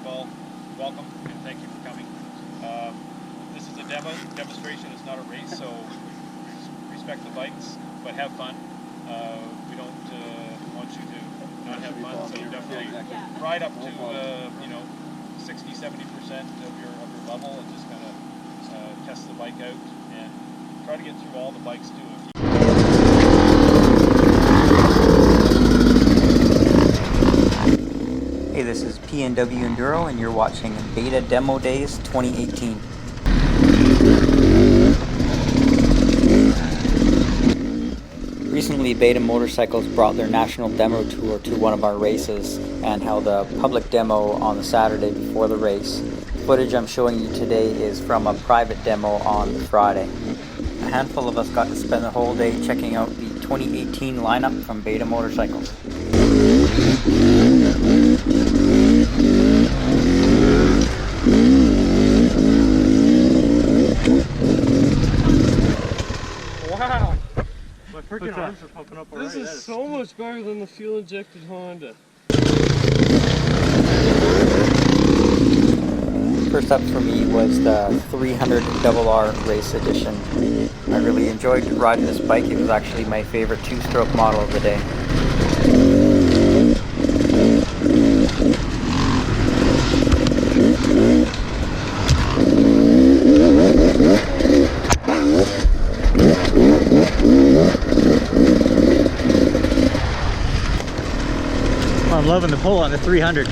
well, welcome and thank you for coming. This is a demonstration. It's not a race, so respect the bikes, but have fun. We don't want you to not have fun, so you definitely ride up to 60-70% of your level and just kind of test the bike out and try to get through all the bikes too. Hey, this is PNW Enduro and you're watching Beta Demo Days 2018. Recently, Beta Motorcycles brought their national demo tour to one of our races and held a public demo on the Saturday before the race. The footage I'm showing you today is from a private demo on Friday. A handful of us got to spend the whole day checking out the 2018 lineup from Beta Motorcycles. Wow! My freaking arms are pumping up already. This is so much better than the fuel-injected Honda. First up for me was the 300RR Race Edition. I really enjoyed riding this bike. It was actually my favorite two-stroke model of the day. I'm loving the pull on the 300.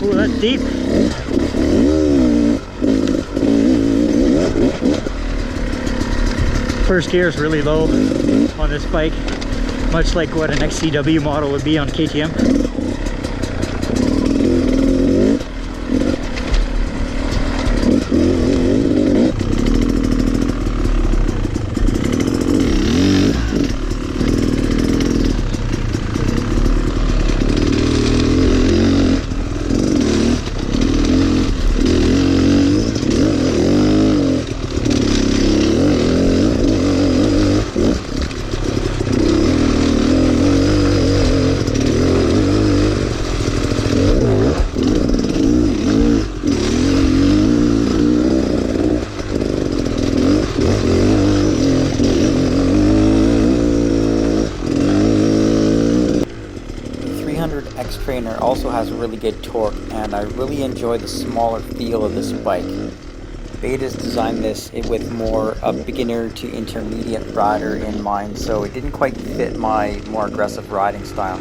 Ooh, that's deep. First gear is really low on this bike, much like what an XCW model would be on KTM. Trainer also has really good torque, and I really enjoy the smaller feel of this bike. Beta's designed this with more a beginner to intermediate rider in mind, so it didn't quite fit my more aggressive riding style.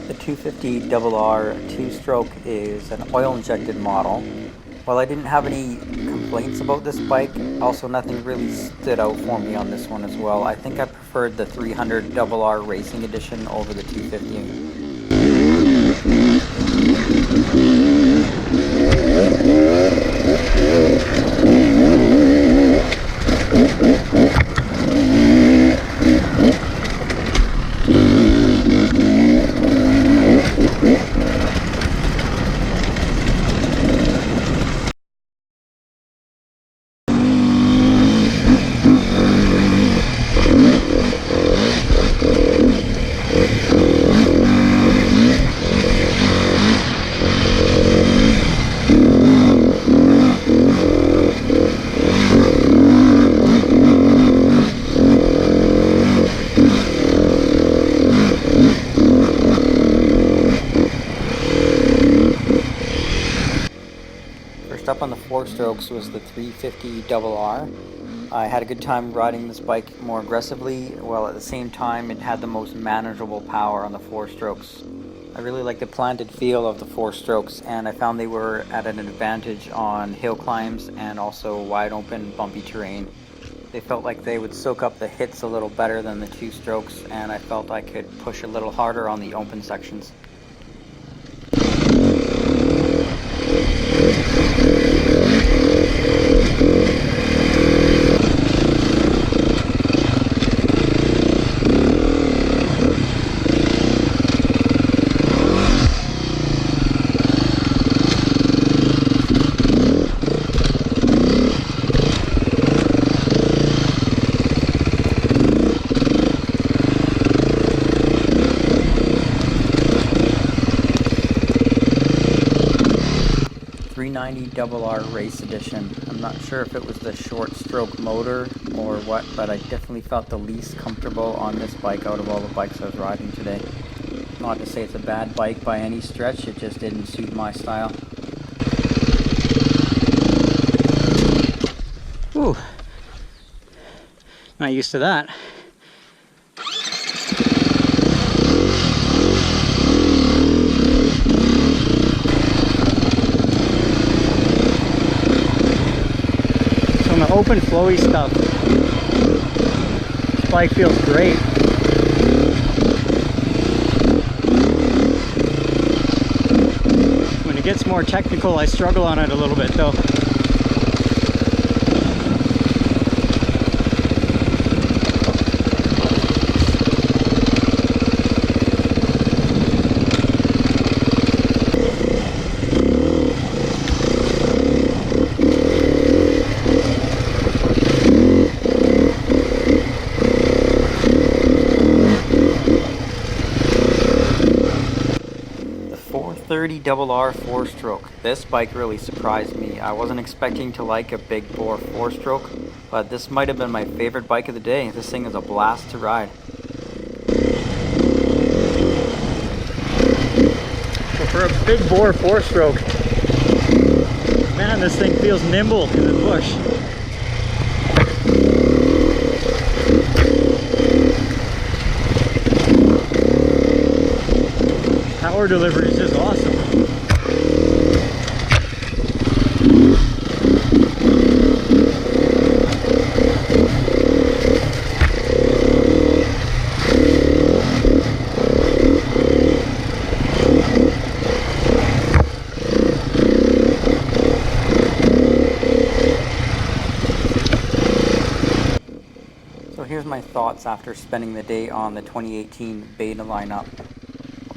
The 250RR two-stroke is an oil-injected model. While I didn't have any complaints about this bike, also nothing really stood out for me on this one as well. I think I preferred the 300RR Racing Edition over the 250. Up on the 4-strokes was the 350RR. I had a good time riding this bike more aggressively, while at the same time it had the most manageable power on the 4-strokes. I really like the planted feel of the 4-strokes, and I found they were at an advantage on hill climbs and also wide open bumpy terrain. They felt like they would soak up the hits a little better than the 2-strokes, and I felt I could push a little harder on the open sections. RR Race Edition. I'm not sure if it was the short stroke motor or what, but I definitely felt the least comfortable on this bike out of all the bikes I was riding today. Not to say it's a bad bike by any stretch, it just didn't suit my style. Ooh, not used to that. On the open flowy stuff, this bike feels great. When it gets more technical, I struggle on it a little bit though. RR 4-stroke. This bike really surprised me. I wasn't expecting to like a big bore 4-stroke, but this might have been my favorite bike of the day. This thing is a blast to ride. So for a big bore 4-stroke, man, this thing feels nimble in the bush. Power delivery is just awesome. So here's my thoughts after spending the day on the 2018 beta lineup.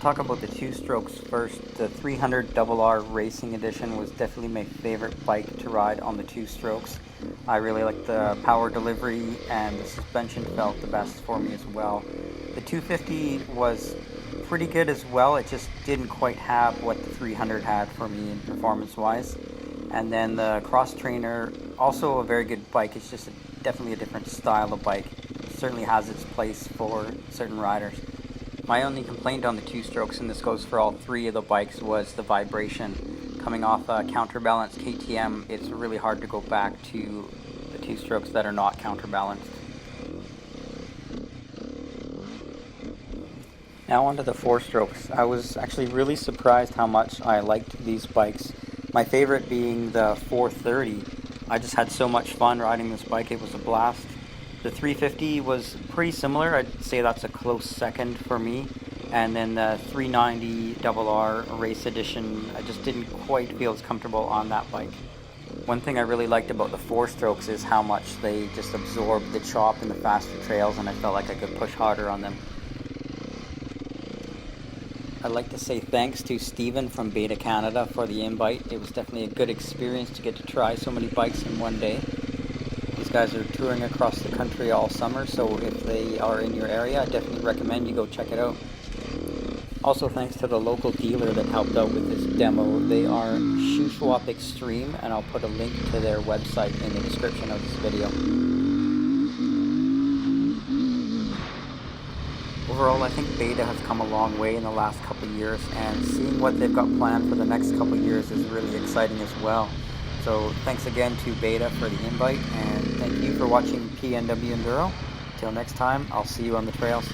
Talk about the 2-strokes first. The 300 RR Racing Edition was definitely my favorite bike to ride on the 2-strokes. I really liked the power delivery, and the suspension felt the best for me as well. The 250 was pretty good as well. It just didn't quite have what the 300 had for me in performance wise. And then the Cross Trainer, also a very good bike. It's just definitely a different style of bike. It certainly has its place for certain riders. My only complaint on the 2-strokes, and this goes for all 3 of the bikes, was the vibration. Coming off a counterbalance KTM, it's really hard to go back to the 2-strokes that are not counterbalanced. Now onto the 4-strokes. I was actually really surprised how much I liked these bikes. My favorite being the 430. I just had so much fun riding this bike, it was a blast. The 350 was pretty similar. I'd say that's a close second for me. And then the 390 RR Race Edition, I just didn't quite feel as comfortable on that bike. One thing I really liked about the 4-strokes is how much they just absorbed the chop in the faster trails, and I felt like I could push harder on them. I'd like to say thanks to Steven from Beta Canada for the invite. It was definitely a good experience to get to try so many bikes in one day. These guys are touring across the country all summer, so if they are in your area, I definitely recommend you go check it out. Also thanks to the local dealer that helped out with this demo. They are Shuswap Extreme, and I'll put a link to their website in the description of this video. Overall, I think Beta has come a long way in the last couple of years, and seeing what they've got planned for the next couple of years is really exciting as well. So thanks again to Beta for the invite, and thank you for watching PNW Enduro. Till next time, I'll see you on the trails.